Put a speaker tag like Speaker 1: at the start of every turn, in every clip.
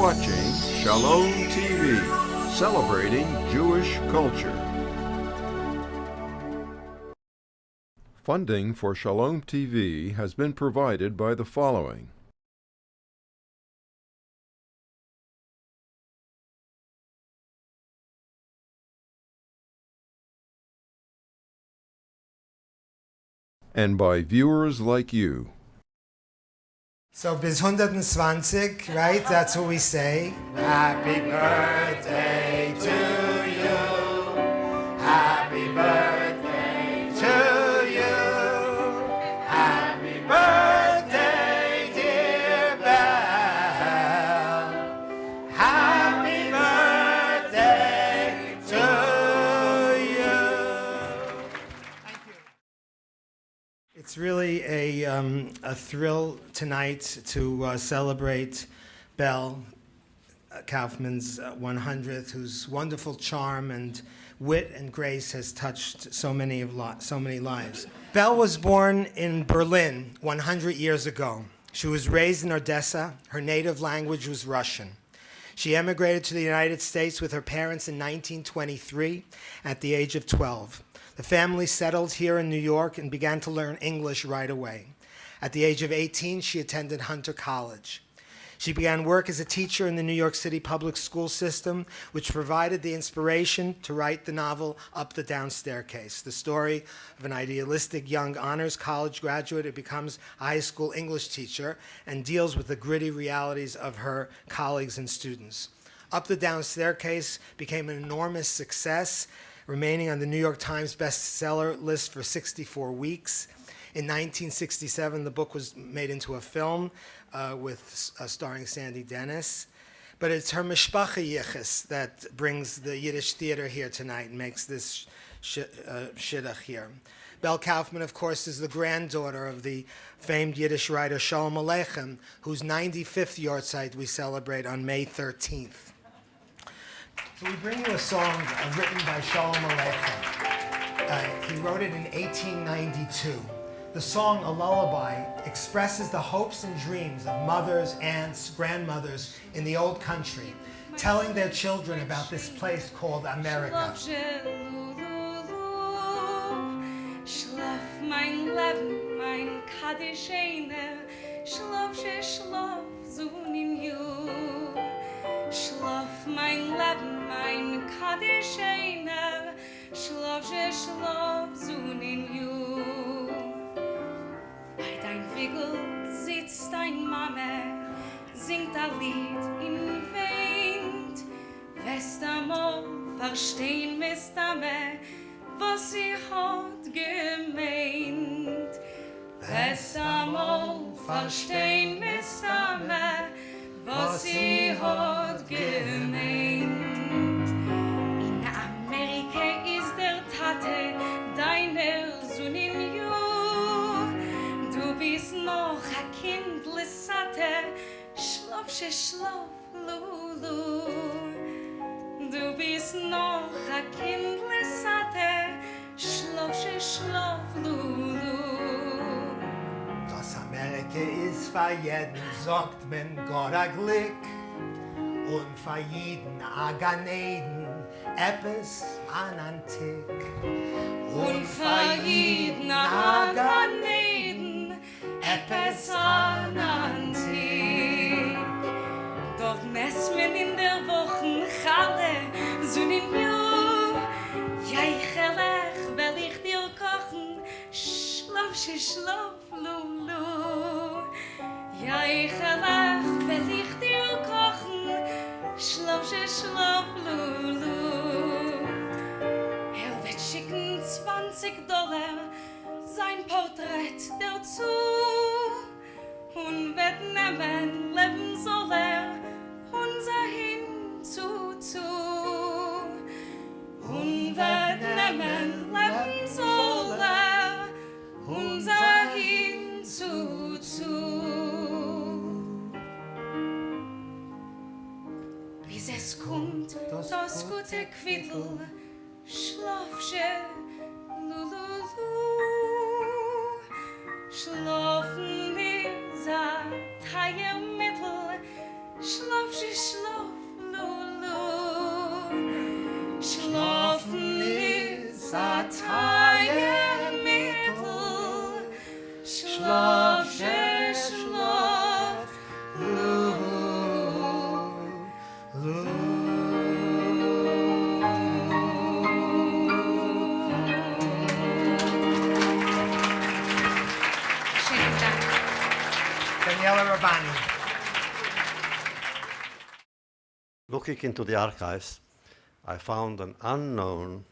Speaker 1: watching Shalom TV, celebrating Jewish culture. Funding for Shalom TV has been provided by the following. And by viewers like you.
Speaker 2: So bis 120, right? That's what we say. Happy birthday to you. Happy birthday to you. Happy birthday, dear Bel. Happy birthday to you. Thank you. It's really a thrill tonight to celebrate Bel Kaufman's 100th, whose wonderful charm and wit and grace has touched so many lives. Bel was born in Berlin 100 years ago. She was raised in Odessa. Her native language was Russian. She emigrated to the United States with her parents in 1923 at the age of 12. The family settled here in New York and began to learn English right away. At the age of 18, she attended Hunter College. She began work as a teacher in the New York City public school system, which provided the inspiration to write the novel Up the Down Staircase, the story of an idealistic young honors college graduate who becomes a high school English teacher and deals with the gritty realities of her colleagues and students. Up the Down Staircase became an enormous success, remaining on the New York Times bestseller list for 64 weeks. In 1967, the book was made into a film starring Sandy Dennis. But it's her mishpacha yichus that brings the Yiddish theater here tonight and makes this shidduch here. Bel Kaufman, of course, is the granddaughter of the famed Yiddish writer Sholom Aleichem, whose 95th yahrzeit we celebrate on May 13th. So we bring you a song written by Sholom Aleichem. He wrote it in 1892. The song, A Lullaby, expresses the hopes and dreams of mothers, aunts, grandmothers in the old country, telling their children about this place called America.
Speaker 3: Schlaf mein Leben, mein Kaddischene, schlaf, schlaf, so in you. Schlaf mein Leben, mein Kaddischene, schlaf, schlaf, so in you. Bei dein Wigel sitzt dein Mame, singt ein Lied in weint. Wirst einmal verstehen, Miss Dame, was sie hat gemeint. Wirst einmal verstehen, Miss Dame, was sie hat gemeint. In Amerika ist der Tate deiner Sohn in you. Du bist noch ein Kind, Lissate, schlaf, schlaf, Lulu. Du bist noch ein Kind, Lissate, schlaf, schlaf, Lulu.
Speaker 2: Das Amerika ist für jeden, sagt man, Gott a Glück. Und für jeden a Ganeden, etwas an Antik.
Speaker 3: Und für jeden a Ganeden, etwas an Antik. Dort mess man in der Wochen Challe, so in you. Ja, ich helech, will ich dir kochen, schlaf, schlaf, Lulu. Ja, ich helech, will ich dir kochen, schlaf, schlaf, Lulu. Wird schicken $20, sein Porträt dazu. Und wird nehmen, leben soll unser hinzu. Und wird nehmen, leben soll unser hinzu. Bis es kommt, das gute Quittel, schlafsche, lululu. Schlafen dieser Teilmittel, Schlaf, schlaf, Lulu. Schlafen ist a Teilmittel. Schlaf, schlaf, Schönen Dank.
Speaker 2: Daniela Rabbani.
Speaker 4: Looking into the archives, I found an unknown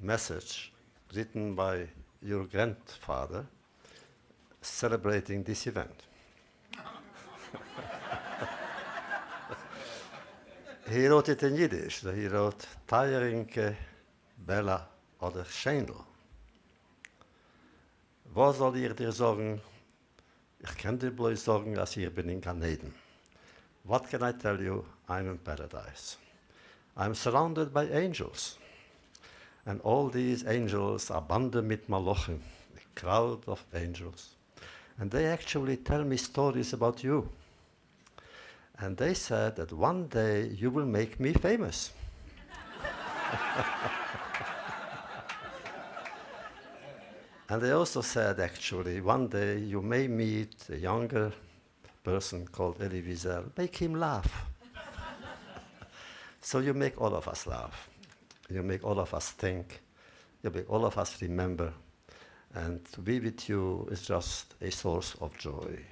Speaker 4: message written by your grandfather celebrating this event. He wrote it in Yiddish. So he wrote, Teierinke, Bella oder Schendl. Was soll ich dir sagen? Ich kann dir bloß sagen, dass ich bin in Ganeden. What can I tell you? I'm in paradise. I'm surrounded by angels. And all these angels are banden mit Malochim, a crowd of angels. And they actually tell me stories about you. And they said that one day you will make me famous. And they also said, actually, one day you may meet a younger person called Elie Wiesel. Make him laugh. So you make all of us laugh. You make all of us think. You make all of us remember. And to be with you is just a source of joy.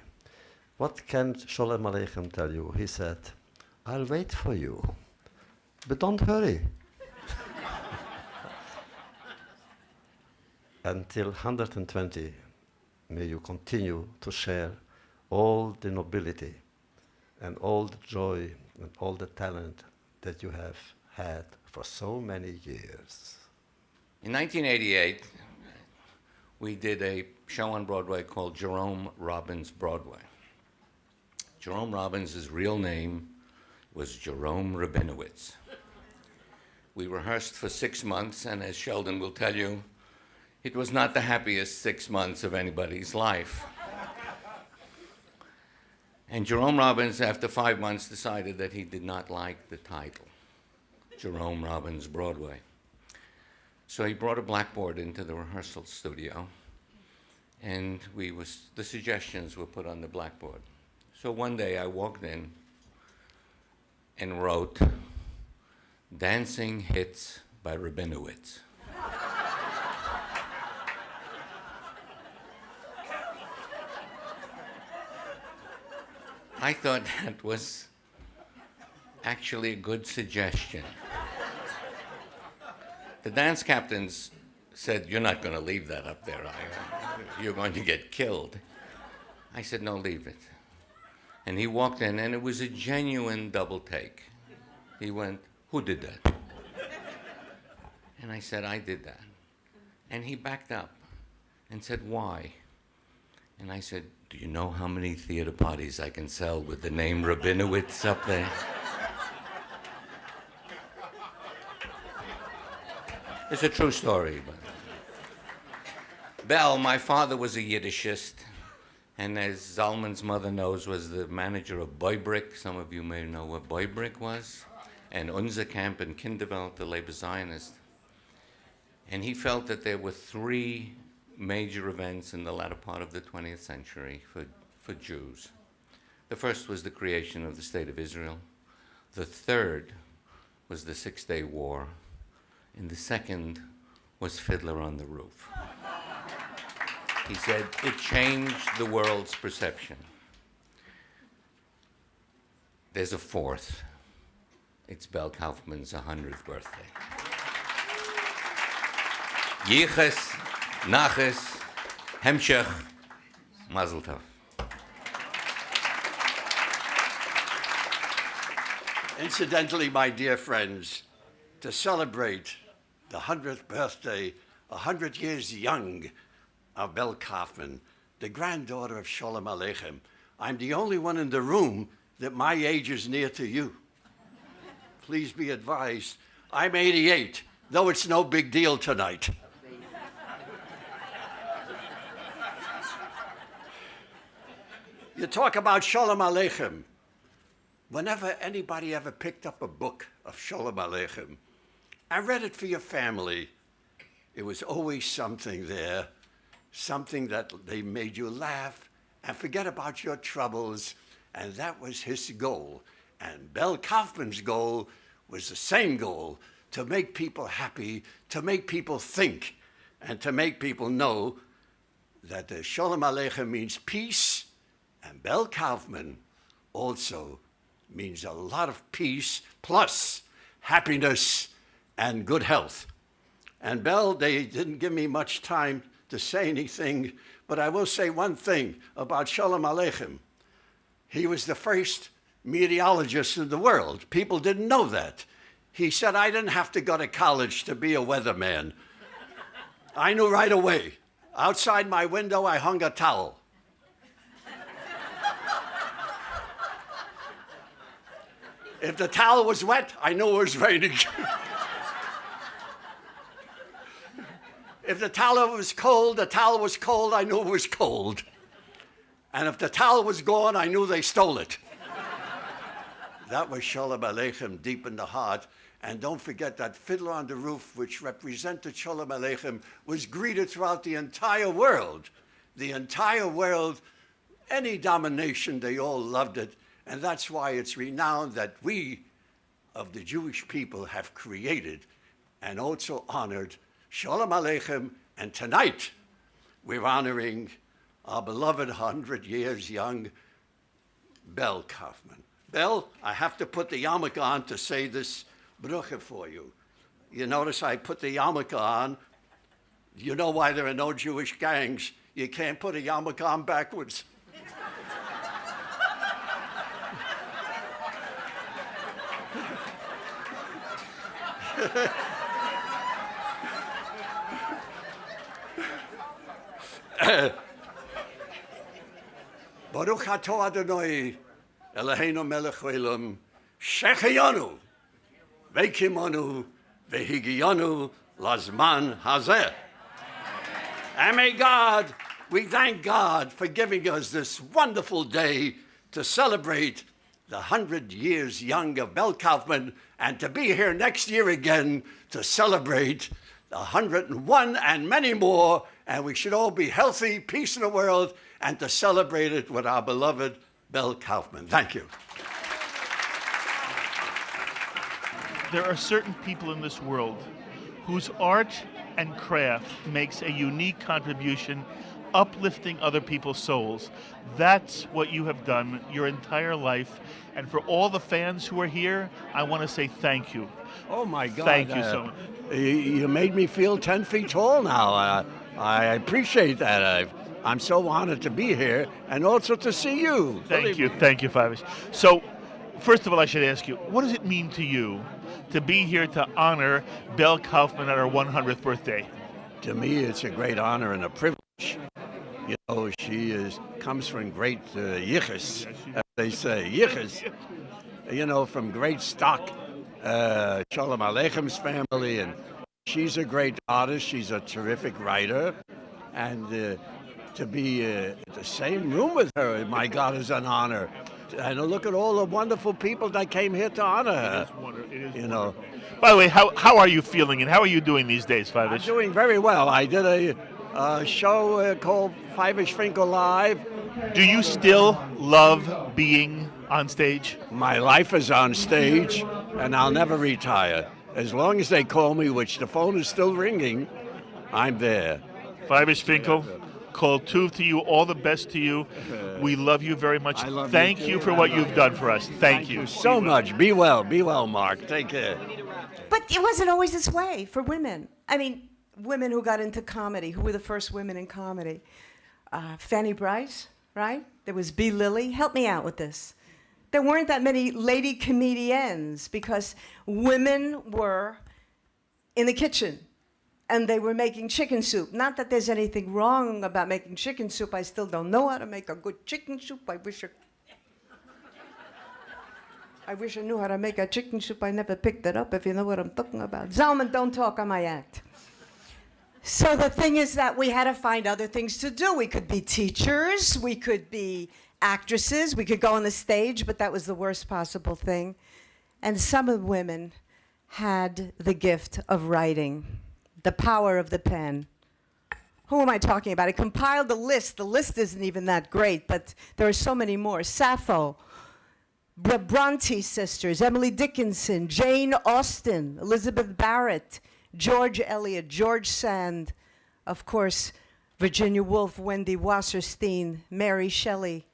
Speaker 4: What can Sholom Aleichem tell you? He said, I'll wait for you, but don't hurry. Until 120, may you continue to share all the nobility and all the joy and all the talent that you have had for so many years.
Speaker 5: In 1988, we did a show on Broadway called Jerome Robbins Broadway. Jerome Robbins' real name was Jerome Rabinowitz. We rehearsed for 6 months, and as Sheldon will tell you, it was not the happiest 6 months of anybody's life. And Jerome Robbins, after 5 months, decided that he did not like the title, Jerome Robbins Broadway. So he brought a blackboard into the rehearsal studio, and the suggestions were put on the blackboard. So one day I walked in and wrote, Dancing Hits by Rabinowitz. I thought that was actually a good suggestion. The dance captains said, you're not going to leave that up there. You're going to get killed. I said, no, leave it. And he walked in, and it was a genuine double take. He went, who did that? And I said, I did that. And he backed up and said, why? And I said, do you know how many theater parties I can sell with the name Rabinowitz up there? It's a true story. But Bel, my father was a Yiddishist, and as Zalman's mother knows, was the manager of Boybrik. Some of you may know what Boybrik was. And Unser Camp in Kinderwelt, the labor Zionist. And he felt that there were 3 major events in the latter part of the 20th century for Jews. The first was the creation of the State of Israel. The third was the Six-Day War. And the second was Fiddler on the Roof. He said it changed the world's perception. There's a fourth. It's Bel Kaufman's 100th birthday. Yiches, Naches, Hemshech, Mazel Tov.
Speaker 6: Incidentally, my dear friends, to celebrate the 100th birthday, 100 years young of Bel Kaufman, the granddaughter of Sholom Aleichem, I'm the only one in the room that my age is near to you. Please be advised, I'm 88, though it's no big deal tonight. You talk about Sholom Aleichem. whenever anybody ever picked up a book of Sholom Aleichem and read it for your family, it was always something there, something that they made you laugh and forget about your troubles, and that was his goal. And Bel Kaufman's goal was the same goal, to make people happy, to make people think, and to make people know that the Sholom Aleichem means peace, and Bel Kaufman also means a lot of peace, plus happiness and good health. And Bel, they didn't give me much time to say anything, but I will say one thing about Sholom Aleichem. He was the first meteorologist in the world. People didn't know that. He said, I didn't have to go to college to be a weatherman. I knew right away. Outside my window, I hung a towel. If the towel was wet, I knew it was raining. If the towel was cold, I knew it was cold. And if the towel was gone, I knew they stole it. That was Sholom Aleichem deep in the heart. And don't forget that Fiddler on the Roof, which represented Sholom Aleichem, was greeted throughout the entire world. The entire world, any domination, they all loved it. And that's why it's renowned that we, of the Jewish people, have created and also honored Sholom Aleichem. And tonight, we're honoring our beloved 100 years young Bel Kaufman. Bel, I have to put the yarmulke on to say this brucha for you. You notice I put the yarmulke on. You know why there are no Jewish gangs. You can't put a yarmulke on backwards. Baruch atah Adonai Eloheinu melech haolam shehecheyanu v'kimonu v'higiyanu lazman hazeh. And may God, we thank God for giving us this wonderful day to celebrate the 100 years young of Bel Kaufman, and to be here next year again to celebrate the 101 and many more. And we should all be healthy, peace in the world, and to celebrate it with our beloved Bel Kaufman. Thank you.
Speaker 7: There are certain people in this world whose art and craft makes a unique contribution, uplifting other people's souls. That's what you have done your entire life. And for all the fans who are here, I want to say thank you.
Speaker 6: Oh my God.
Speaker 7: Thank you so much.
Speaker 6: You made me feel 10 feet tall now. I appreciate that. I'm so honored to be here and also to see you.
Speaker 7: Thank you, Fyvush. So, first of all, I should ask you, what does it mean to you to be here to honor Bel Kaufman at her 100th birthday?
Speaker 6: To me, it's a great honor and a privilege. You know, she comes from great yichus, as they say, yichus. You know, from great stock, Sholom Aleichem's family, and she's a great artist. She's a terrific writer, and to be in the same room with her, my God, is an honor. And look at all the wonderful people that came here to honor her.
Speaker 7: It is
Speaker 6: you know.
Speaker 7: By the way, how are you feeling and how are you doing these days, Fyvush?
Speaker 6: I'm doing very well. I did a show called Fyvush Finkel Live.
Speaker 7: Do you still love being on stage?
Speaker 6: My life is on stage, and I'll never retire. As long as they call me, which the phone is still ringing, I'm there.
Speaker 7: Fyvush Finkel, Kol Tuv to you, all the best to you. We love you very much. Thank you for what you've done for us. Thank you
Speaker 6: so much. Be well, Mark. Take care.
Speaker 8: But it wasn't always this way for women. I mean, women who got into comedy, who were the first women in comedy. Fanny Brice, right? There was B. Lilly. Help me out with this. There weren't that many lady comedians because women were in the kitchen and they were making chicken soup. Not that there's anything wrong about making chicken soup. I still don't know how to make a good chicken soup. I wish I knew how to make a chicken soup. I never picked it up, if you know what I'm talking about. Zalman, don't talk on my act. So the thing is that we had to find other things to do. We could be teachers, we could be actresses, we could go on the stage, but that was the worst possible thing. And some of the women had the gift of writing, the power of the pen. Who am I talking about? I compiled a list. The list isn't even that great, but there are so many more. Sappho, the Bronte sisters, Emily Dickinson, Jane Austen, Elizabeth Barrett, George Eliot, George Sand, of course, Virginia Woolf, Wendy Wasserstein, Mary Shelley,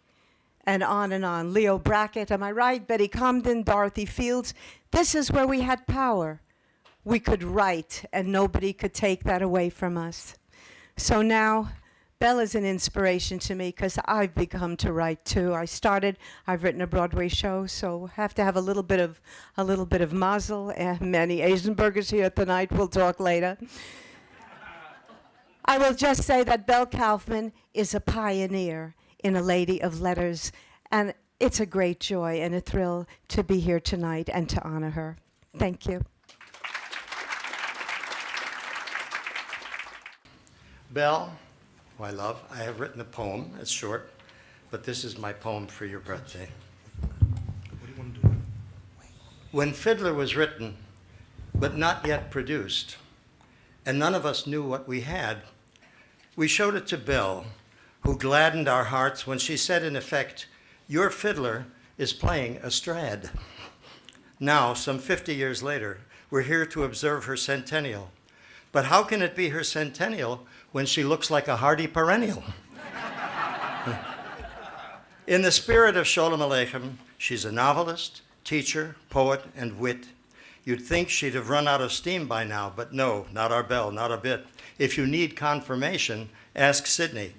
Speaker 8: and on, Leo Brackett, am I right? Betty Comden, Dorothy Fields. This is where we had power. We could write, and nobody could take that away from us. So now, Bel is an inspiration to me because I've begun to write too. I've written a Broadway show, so have to have a little bit of mazel, and many Eisenbergers here tonight. We'll talk later. I will just say that Bel Kaufman is a pioneer in a lady of letters, and it's a great joy and a thrill to be here tonight and to honor her. Thank you.
Speaker 4: Bel, my love, I have written a poem. It's short, but this is my poem for your birthday. What do you want to do? When Fiddler was written, but not yet produced, and none of us knew what we had, we showed it to Bel, who gladdened our hearts when she said, in effect, "Your fiddler is playing a Strad." Now, some 50 years later, we're here to observe her centennial. But how can it be her centennial when she looks like a hardy perennial? In the spirit of Sholom Aleichem, she's a novelist, teacher, poet, and wit. You'd think she'd have run out of steam by now, but no, not our Bel, not a bit. If you need confirmation, ask Sidney.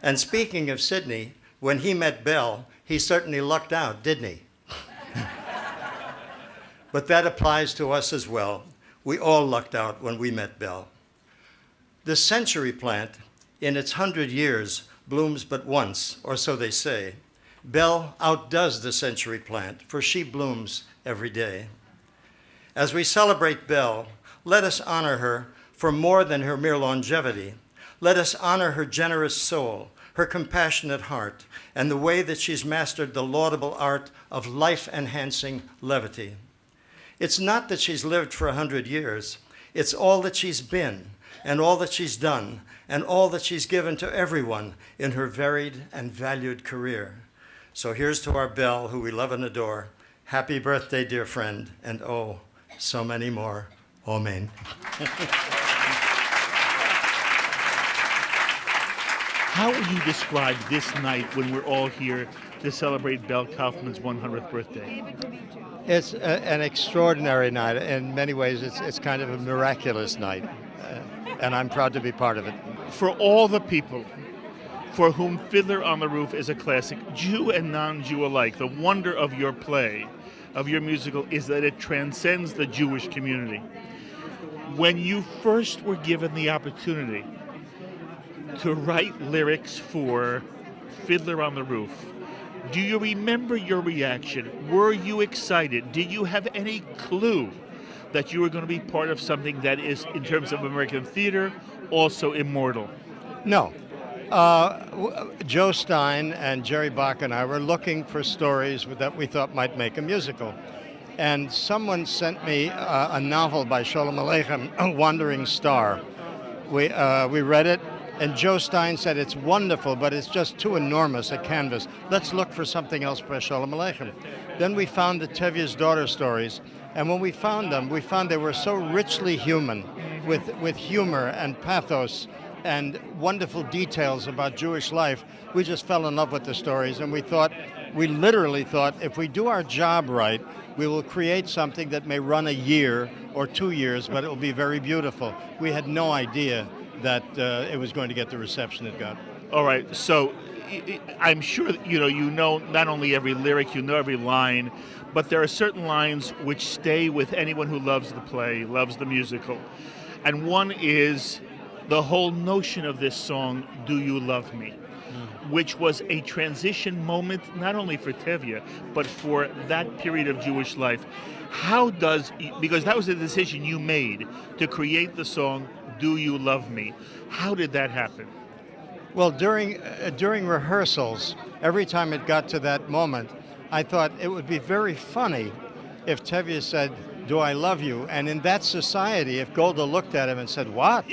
Speaker 4: And speaking of Sidney, when he met Bel, he certainly lucked out, didn't he? But that applies to us as well. We all lucked out when we met Bel. The century plant, in its 100 years, blooms but once, or so they say. Bel outdoes the century plant, for she blooms every day. As we celebrate Bel, let us honor her for more than her mere longevity. Let us honor her generous soul, her compassionate heart, and the way that she's mastered the laudable art of life-enhancing levity. It's not that she's lived for 100 years. It's all that she's been, and all that she's done, and all that she's given to everyone in her varied and valued career. So here's to our Bel, who we love and adore. Happy birthday, dear friend, and oh, so many more. Amen.
Speaker 7: How would you describe this night when we're all here to celebrate Bel Kaufman's 100th birthday?
Speaker 4: It's an extraordinary night. In many ways, it's kind of a miraculous night, and I'm proud to be part of it.
Speaker 7: For all the people for whom Fiddler on the Roof is a classic, Jew and non-Jew alike, the wonder of your play, of your musical, is that it transcends the Jewish community. When you first were given the opportunity to write lyrics for Fiddler on the Roof, do you remember your reaction? Were you excited? Did you have any clue that you were going to be part of something that is, in terms of American theater, also immortal?
Speaker 4: No. Joe Stein and Jerry Bach and I were looking for stories that we thought might make a musical. And someone sent me a novel by Sholom Aleichem, A Wandering Star. We read it, and Joe Stein said, it's wonderful, but it's just too enormous a canvas. Let's look for something else by Sholom Aleichem. Then we found the Tevye's Daughter stories, and when we found them, we found they were so richly human, with humor and pathos and wonderful details about Jewish life. We just fell in love with the stories, and we literally thought, if we do our job right, we will create something that may run a year or 2 years, but it will be very beautiful. We had no idea that it was going to get the reception it got.
Speaker 7: All right, so I'm sure you know not only every lyric, you know every line, but there are certain lines which stay with anyone who loves the play, loves the musical. And one is the whole notion of this song, Do You Love Me? Which was a transition moment, not only for Tevye, but for that period of Jewish life. Because that was a decision you made to create the song, Do You Love Me? How did that happen?
Speaker 9: Well, during rehearsals, every time it got to that moment, I thought it would be very funny if Tevye said, "Do I love you?" And in that society, if Golda looked at him and said, "What?"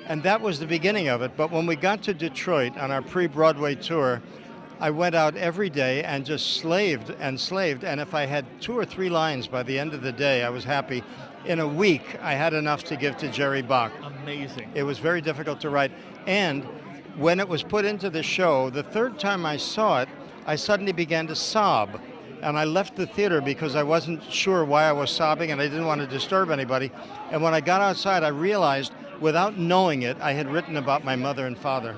Speaker 9: And that was the beginning of it. But when we got to Detroit on our pre-Broadway tour, I went out every day and just slaved. And if I had 2 or 3 lines by the end of the day, I was happy. In a week, I had enough to give to Jerry Bach.
Speaker 7: Amazing.
Speaker 9: It was very difficult to write. And when it was put into the show, the third time I saw it, I suddenly began to sob. And I left the theater because I wasn't sure why I was sobbing and I didn't want to disturb anybody. And when I got outside, I realized, without knowing it, I had written about my mother and father.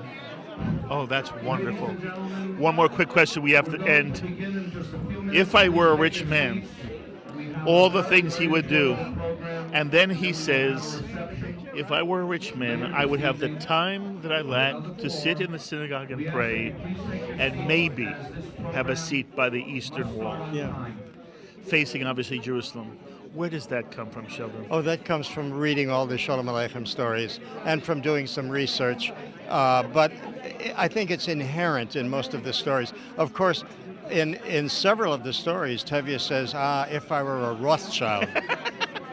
Speaker 7: Oh, that's wonderful. One more quick question we have to end. If I were a rich man, all the things he would do, and then he says, if I were a rich man, I would have the time that I lack to sit in the synagogue and pray, and maybe have a seat by the Eastern Wall, facing obviously Jerusalem. Where does that come from, Sheldon?
Speaker 9: Oh, that comes from reading all the Sholom Aleichem stories and from doing some research. But I think it's inherent in most of the stories. Of course, in several of the stories, Tevye says, if I were a Rothschild.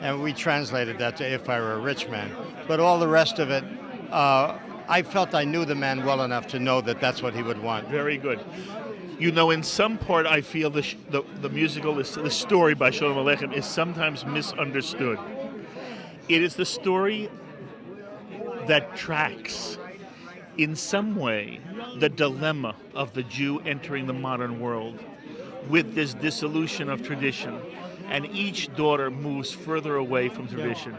Speaker 9: And we translated that to if I were a rich man. But all the rest of it, I felt I knew the man well enough to know that that's what he would want.
Speaker 7: Very good. You know, in some part, I feel the musical, the story by Sholom Aleichem is sometimes misunderstood. It is the story that tracks, in some way, the dilemma of the Jew entering the modern world with this dissolution of tradition, and each daughter moves further away from tradition.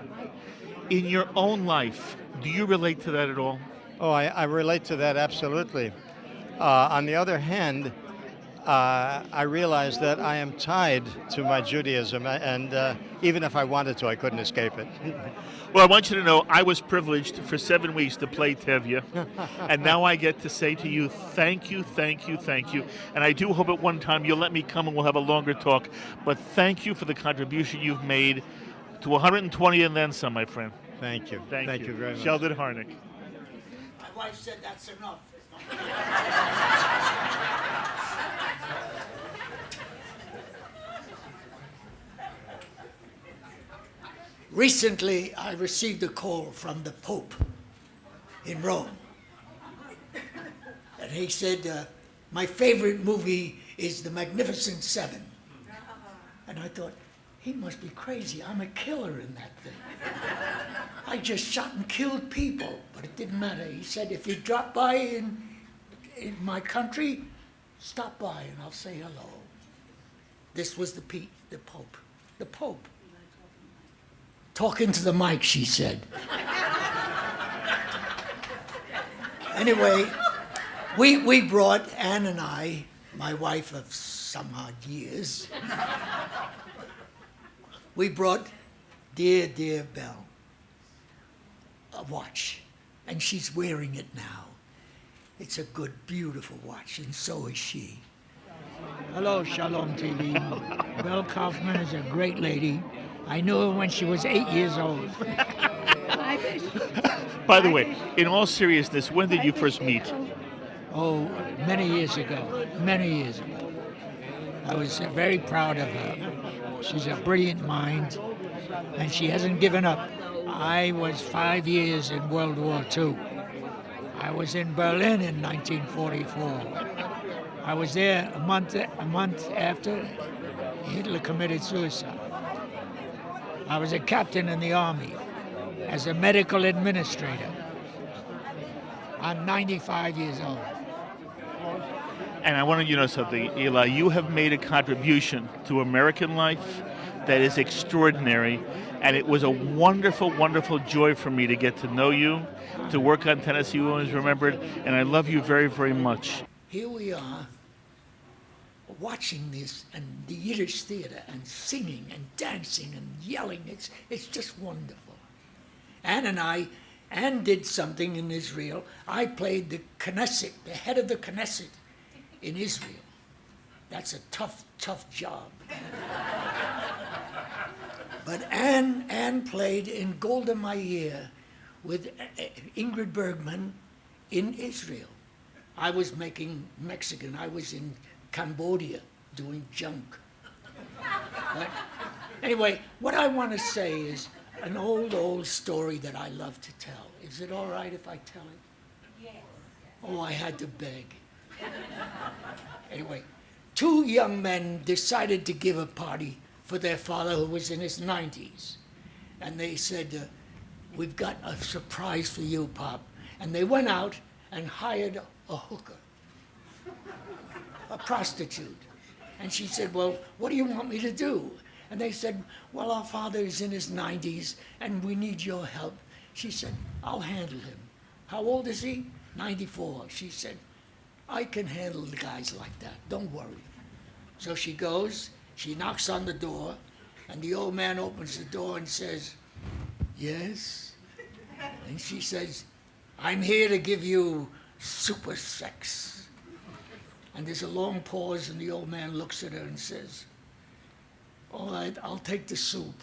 Speaker 7: In your own life, do you relate to that at all?
Speaker 9: Oh, I relate to that absolutely. On the other hand, I realize that I am tied to my Judaism, and even if I wanted to, I couldn't escape it.
Speaker 7: Well, I want you to know I was privileged for 7 weeks to play Tevye, and now I get to say to you, thank you, thank you, thank you. And I do hope at one time you'll let me come and we'll have a longer talk. But thank you for the contribution you've made to 120 and then some, my friend.
Speaker 9: Thank you.
Speaker 7: Thank
Speaker 9: you very much.
Speaker 7: Sheldon Harnick.
Speaker 10: My wife said that's enough. Recently, I received a call from the Pope in Rome. And he said, my favorite movie is The Magnificent Seven. And I thought, he must be crazy. I'm a killer in that thing. I just shot and killed people, but it didn't matter. He said, if you drop by in my country, stop by and I'll say hello. This was the Pope. The Pope. Talk into the mic, she said. Anyway, we brought, Ann and I, my wife of some odd years, we brought dear, dear Bel a watch, and she's wearing it now. It's a good, beautiful watch, and so is she. Hello, Shalom TV. Bel Kaufman is a great lady. I knew her when she was 8 years old.
Speaker 7: By the way, in all seriousness, when did you first meet?
Speaker 10: Oh, many years ago. Many years ago. I was very proud of her. She's a brilliant mind, and she hasn't given up. I was 5 years in World War II. I was in Berlin in 1944. I was there a month after Hitler committed suicide. I was a captain in the army as a medical administrator. I'm 95 years old.
Speaker 7: And I want you to know something, Eli. You have made a contribution to American life that is extraordinary. And it was a wonderful, wonderful joy for me to get to know you, to work on Tennessee Women's Remembered. And I love you very, very much.
Speaker 10: Here we are, watching this and the Yiddish theater and singing and dancing and yelling. It's just wonderful. Ann and Ann did something in Israel. I played the Knesset, the head of the Knesset in Israel. That's a tough, tough job. But Ann played in Golda Meir with Ingrid Bergman in Israel. I was making Mexican. I was in Cambodia doing junk. But anyway, what I want to say is an old story that I love to tell. Is it all right if I tell it? Yes. Oh, I had to beg. Anyway, two young men decided to give a party for their father who was in his 90s. And they said, we've got a surprise for you, Pop. And they went out and hired a hooker, a prostitute. And she said, well, what do you want me to do? And they said, well, our father is in his 90s and we need your help. She said, I'll handle him. How old is he? 94. She said, I can handle the guys like that, don't worry. So she goes, she knocks on the door, and the old man opens the door and says, yes? And she says, I'm here to give you super sex. And there's a long pause, and the old man looks at her and says, all right, I'll take the soup.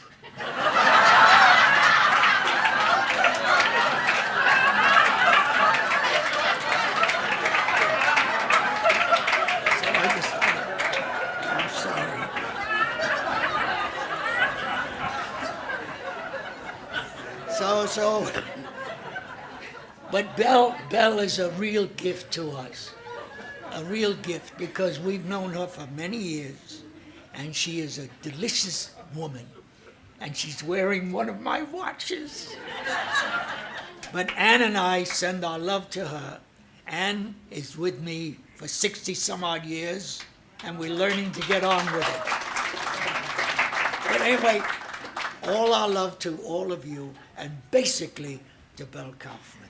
Speaker 10: But Bel is a real gift to us, a real gift, because we've known her for many years, and she is a delicious woman, and she's wearing one of my watches. But Ann and I send our love to her. Ann is with me for 60 some odd years, and we're learning to get on with it. But anyway, all our love to all of you, and basically to Bel Kaufman.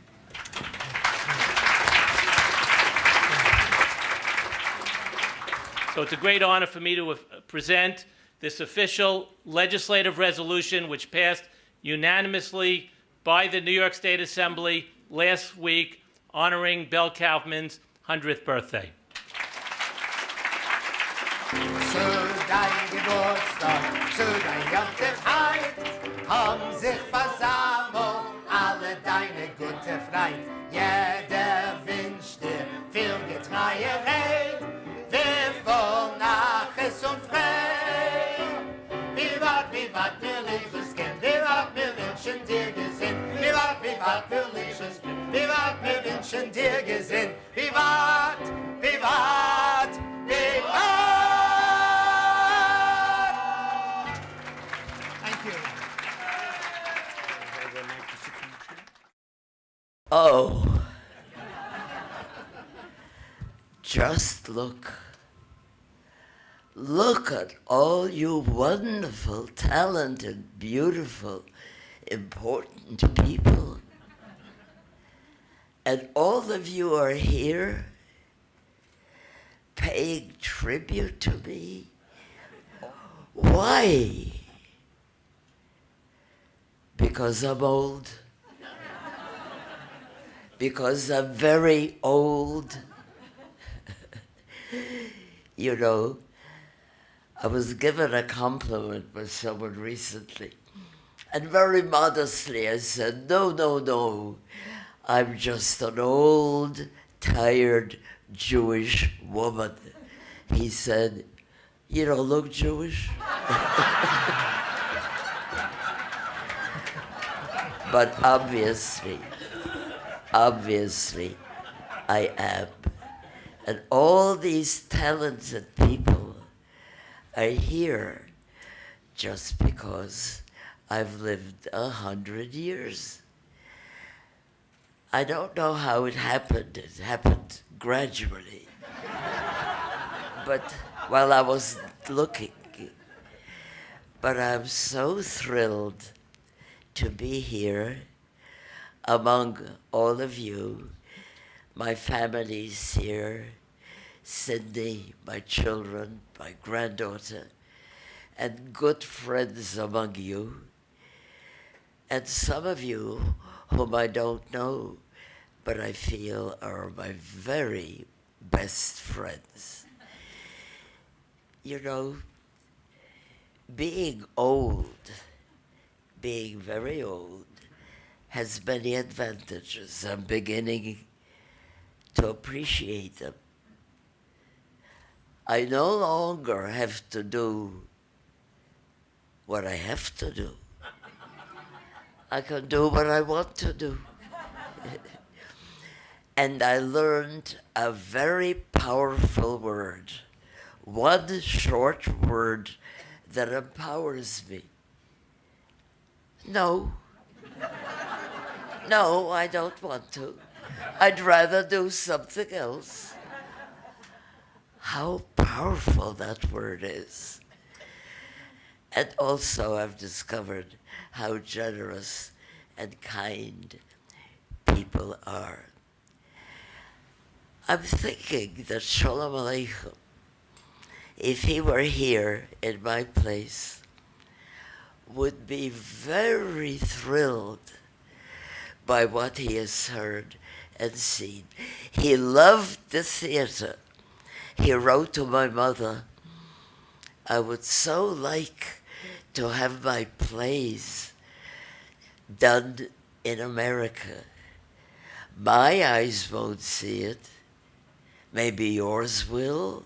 Speaker 11: So it's a great honor for me to present this official legislative resolution which passed unanimously by the New York State Assembly last week, honoring Bel Kaufman's 100th birthday.
Speaker 12: Zu dein Jomtev-Heid haben sich versammelt alle deine gute Freund. Jeder wünscht dir viel Getreierei, wir voll Naches und frei. Wie wart, wir liebes Kind, wie wart, wir wünschen dir Gesinn. Wie wart, wir liebes Kind, wie wart, wir wünschen dir Gesinn. Wie wart, wie wart, wie wart.
Speaker 13: Oh, just look. Look at all you wonderful, talented, beautiful, important people. And all of you are here paying tribute to me. Why? Because I'm old. Because I'm very old. You know, I was given a compliment by someone recently, and very modestly I said, no, I'm just an old, tired Jewish woman. He said, you don't look Jewish. But obviously, I am. And all these talented people are here just because I've lived 100 years. I don't know how it happened. It happened gradually. But while I was looking. But I'm so thrilled to be here among all of you. My family's here, Cindy, my children, my granddaughter, and good friends among you, and some of you whom I don't know, but I feel are my very best friends. You know, being old, being very old, has many advantages. I'm beginning to appreciate them. I no longer have to do what I have to do. I can do what I want to do. And I learned a very powerful word, one short word that empowers me. No. No, I don't want to. I'd rather do something else. How powerful that word is. And also I've discovered how generous and kind people are. I'm thinking that Sholom Aleichem, if he were here in my place, would be very thrilled by what he has heard and seen. He loved the theater. He wrote to my mother, I would so like to have my plays done in America. My eyes won't see it. Maybe yours will.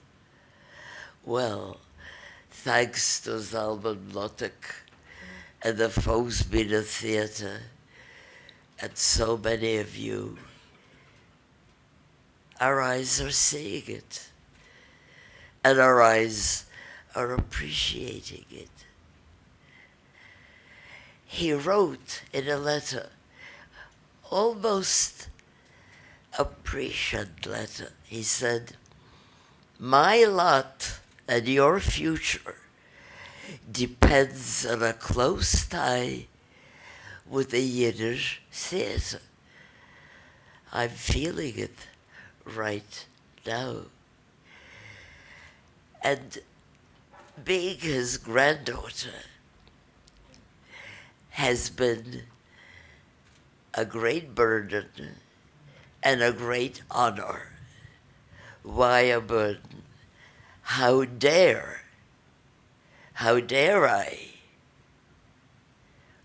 Speaker 13: Well, thanks to Zalman Mlotek and the Folksbiene Theater and so many of you, our eyes are seeing it. And our eyes are appreciating it. He wrote in a letter, almost a prescient letter. He said, my lot and your future depends on a close tie with the Yiddish theater. I'm feeling it right now. And being his granddaughter has been a great burden and a great honor. Why a burden? How dare I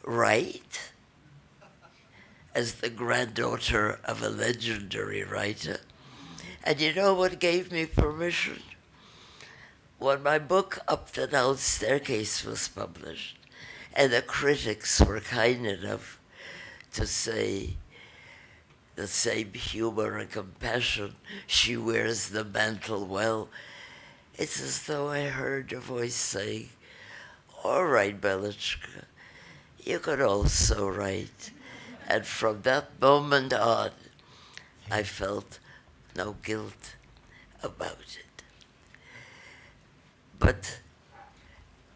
Speaker 13: write as the granddaughter of a legendary writer? And you know what gave me permission? When my book Up the Down Staircase was published, and the critics were kind enough to say the same humor and compassion, she wears the mantle well, it's as though I heard a voice saying, all right, Belichka, you could also write. And from that moment on, I felt no guilt about it. But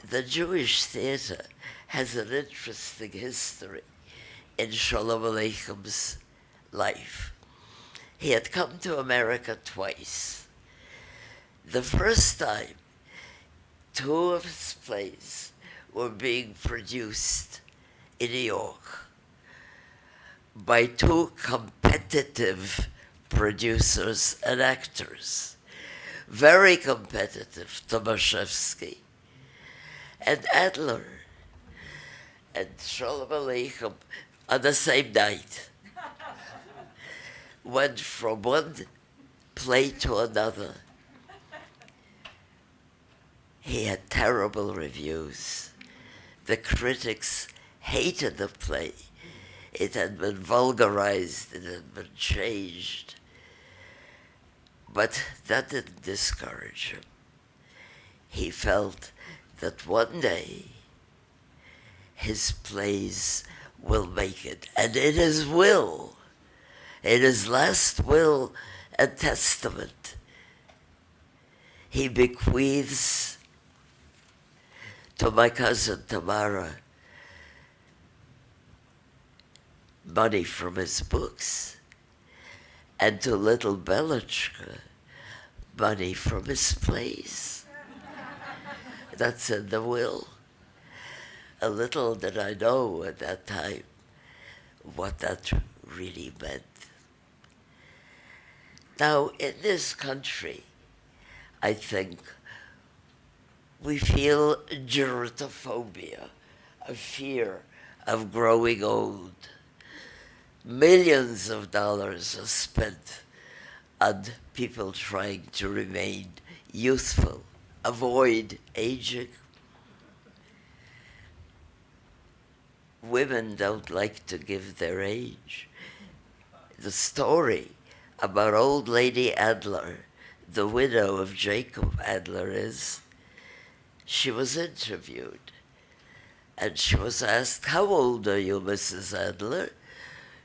Speaker 13: the Jewish theater has an interesting history in Sholom Aleichem's life. He had come to America twice. The first time, two of his plays were being produced in New York by two competitive producers and actors. Very competitive, Tomaszewski and Adler. And Sholom Aleichem, on the same night, went from one play to another. He had terrible reviews. The critics hated the play. It had been vulgarized, it had been changed. But that didn't discourage him. He felt that one day his plays will make it. And in his will, in his last will and testament, he bequeaths to my cousin Tamara money from his books, and to little Belichka money from his plays. That's in the will. A little did I know at that time what that really meant. Now, in this country, I think we feel gerontophonia, a fear of growing old. millions of dollars are spent on people trying to remain youthful, avoid aging. Women don't like to give their age. The story about old lady Adler, the widow of Jacob Adler, is she was interviewed and she was asked, "How old are you, Mrs. Adler?"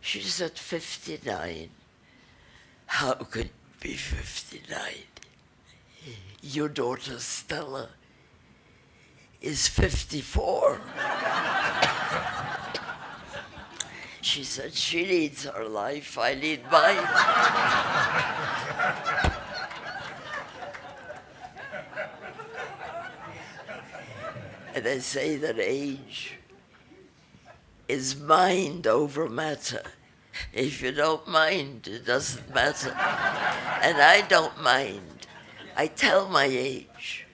Speaker 13: She said, 59. "How could you be 59? Your daughter Stella is 54. She said, "She needs her life, I need mine." And they say that age is mind over matter. If you don't mind, it doesn't matter. And I don't mind. I tell my age.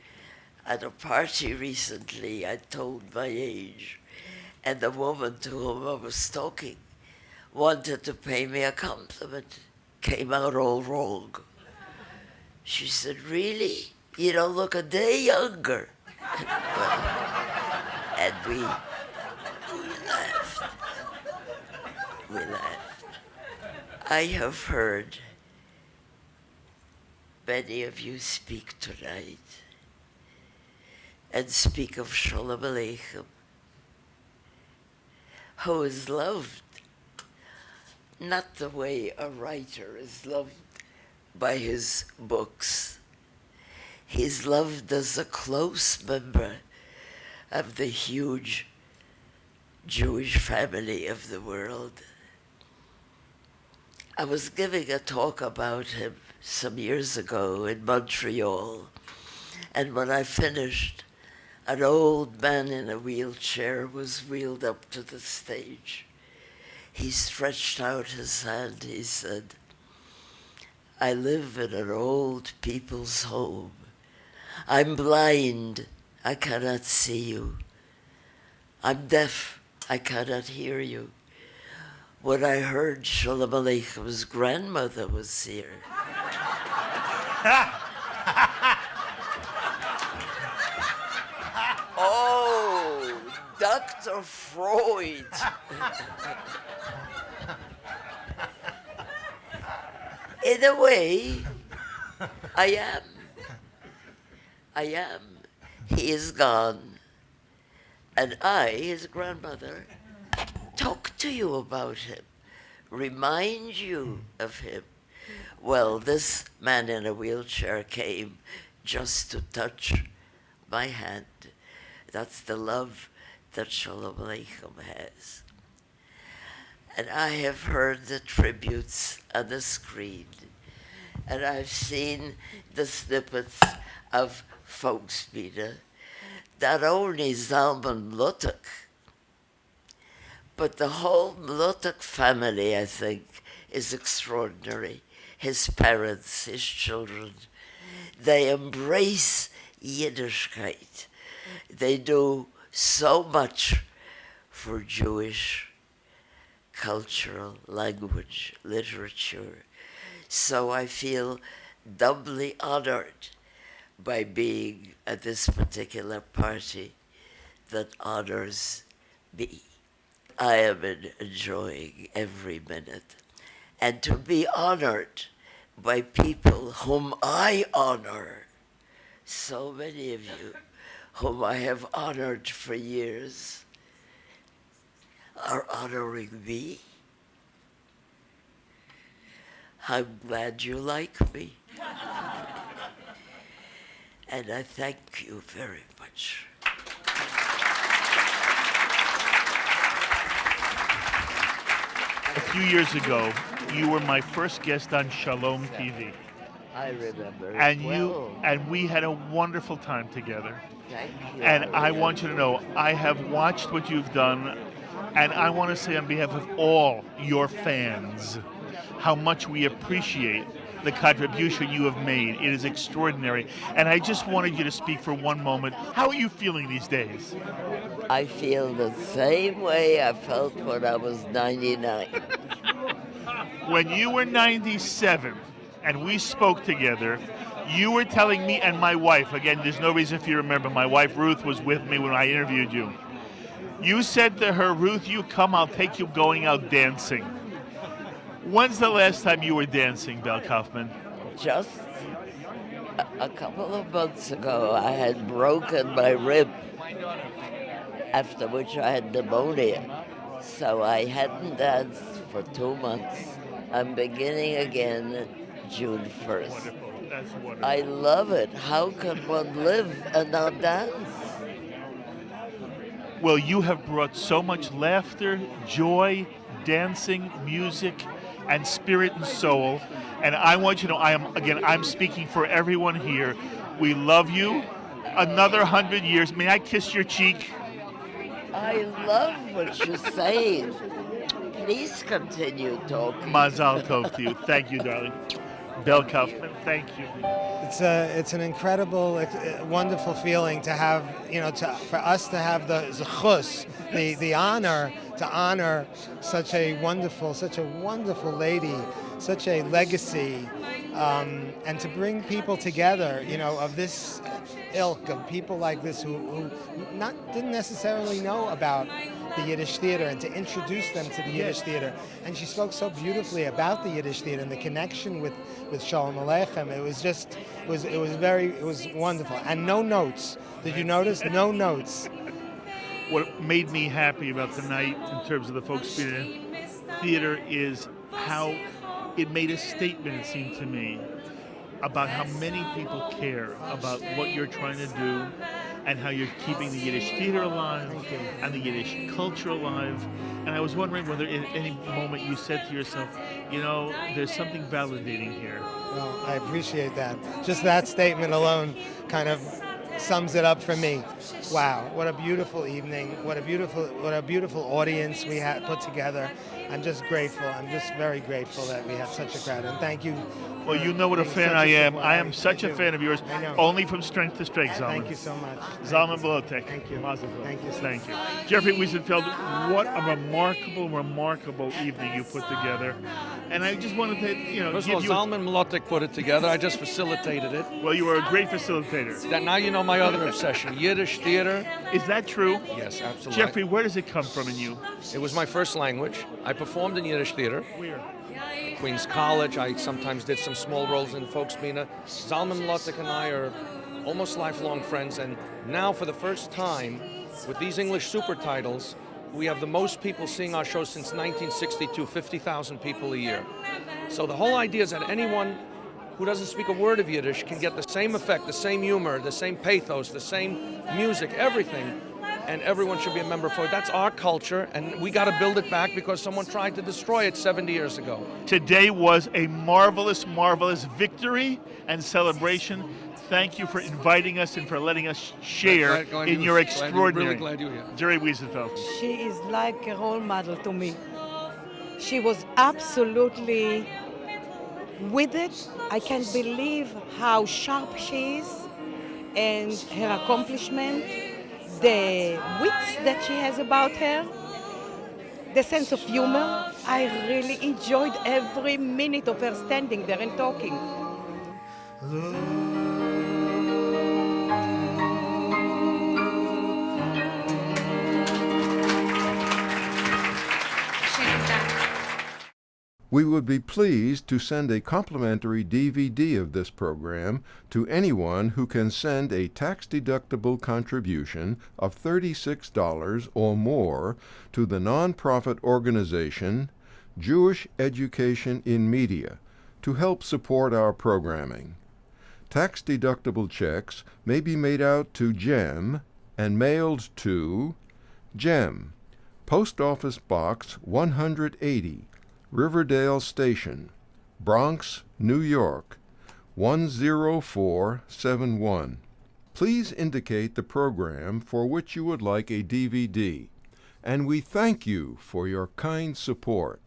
Speaker 13: At a party recently, I told my age, and the woman to whom I was talking wanted to pay me a compliment. Came out all wrong. She said, "Really? You don't look a day younger." And we laughed. We laughed. I have heard many of you speak tonight and speak of Sholom Aleichem, who is loved, not the way a writer is loved by his books. He's loved as a close member of the huge Jewish family of the world. I was giving a talk about him some years ago in Montreal, and when I finished, an old man in a wheelchair was wheeled up to the stage. He stretched out his hand. He said, "I live in an old people's home. I'm blind. I cannot see you. I'm deaf. I cannot hear you. When I heard Sholom Aleichem's grandmother was here, oh, Dr. Freud." In a way, I am. He is gone. And I, his grandmother, talk to you about him, remind you of him. Well, this man in a wheelchair came just to touch my hand. That's the love that Sholom Aleichem has. And I have heard the tributes on the screen, and I've seen the snippets of Folksbiene. Not only Zalman Mlotek, but the whole Mlotek family, I think, is extraordinary. His parents, his children, they embrace Yiddishkeit. They do so much for Jewish cultural language, literature. So I feel doubly honored by being at this particular party that honors me. I am enjoying every minute. And to be honored by people whom I honor, so many of you whom I have honored for years, are honoring me. I'm glad you like me. And I thank you very much.
Speaker 7: A few years ago, you were my first guest on Shalom TV.
Speaker 13: I remember.
Speaker 7: And we had a wonderful time together.
Speaker 13: Thank you.
Speaker 7: And I want you to know, I have watched what you've done, and I want to say on behalf of all your fans, how much we appreciate the contribution you have made. It is extraordinary. And I just wanted you to speak for one moment. How are you feeling these days?
Speaker 13: I feel the same way I felt when I was 99.
Speaker 7: When you were 97 and we spoke together, you were telling me and my wife, again, there's no reason if you remember, my wife Ruth was with me when I interviewed you. You said to her, Ruth, you come, I'll take you going out dancing. When's the last time you were dancing, Bel Kaufman?
Speaker 13: Just a couple of months ago, I had broken my rib, after which I had pneumonia. So I hadn't danced for 2 months. I'm beginning again June 1st.
Speaker 7: Wonderful. That's wonderful.
Speaker 13: I love it. How can one live and not dance?
Speaker 7: Well, you have brought so much laughter, joy, dancing, music, and spirit and soul. And I want you to know, I'm speaking for everyone here. We love you. Another 100 years. May I kiss your cheek?
Speaker 13: I love what you're saying. Please continue talking.
Speaker 7: Mazal tov to you. Thank you, darling. Bel Kaufman, thank you.
Speaker 2: It's an incredible, wonderful feeling to have, for us to have the zechus, the honor to honor such a wonderful lady, such a legacy, and to bring people together, of this ilk, of people like this who didn't necessarily know about the Yiddish theater, and to introduce them to the Yiddish theater. And she spoke so beautifully about the Yiddish theater and the connection with Sholom Aleichem. It was wonderful. And no notes. Did you notice? No notes.
Speaker 7: What made me happy about the night in terms of the Folksbiene Theater is how it made a statement, it seemed to me, about how many people care about what you're trying to do and how you're keeping the Yiddish theater alive and the Yiddish culture alive. And I was wondering whether in any moment you said to yourself, there's something validating here.
Speaker 2: Well, I appreciate that. Just that statement alone kind of sums it up for me. Wow, what a beautiful evening. What a beautiful audience we had put together. I'm just grateful. I'm just very grateful that we have such a crowd. And thank you.
Speaker 7: Well, you know what a fan I am. I am such a fan of yours. Only from strength to strength, Zalman.
Speaker 2: Thank you so much.
Speaker 7: Zalman Mlotek.
Speaker 2: Thank you.
Speaker 7: Thank you. Thank you. Jeffrey Wiesenfeld, what a remarkable evening you put together. And I just wanted to,
Speaker 14: First of all, Zalman Mlotek put it together. I just facilitated it.
Speaker 7: Well, you were a great facilitator.
Speaker 14: Now you know my other obsession, Yiddish theater.
Speaker 7: Is that true?
Speaker 14: Yes, absolutely.
Speaker 7: Jeffrey, where does it come from in you?
Speaker 14: It was my first language. I performed in Yiddish theater.
Speaker 7: Where?
Speaker 14: Queens College. I sometimes did some small roles in Folksbiene. Zalman Mlotek and I are almost lifelong friends, and now for the first time, with these English super titles, we have the most people seeing our show since 1962, 50,000 people a year. So the whole idea is that anyone who doesn't speak a word of Yiddish can get the same effect, the same humor, the same pathos, the same music, everything, and everyone should be a member for it. That's our culture, and we got to build it back because someone tried to destroy it 70 years ago.
Speaker 7: Today was a marvelous victory and celebration. Thank you for inviting us and for letting us share in your extraordinary.
Speaker 14: Really glad you're here.
Speaker 7: Jerry Wiesenfeld.
Speaker 15: She is like a role model to me. She was absolutely with it. I can't believe how sharp she is and her accomplishment, the wits that she has about her, the sense of humor. I really enjoyed every minute of her standing there and talking.
Speaker 1: We would be pleased to send a complimentary DVD of this program to anyone who can send a tax-deductible contribution of $36 or more to the nonprofit organization Jewish Education in Media to help support our programming. Tax-deductible checks may be made out to GEM and mailed to GEM, Post Office Box 180, Riverdale Station, Bronx, New York, 10471. Please indicate the program for which you would like a DVD, and we thank you for your kind support.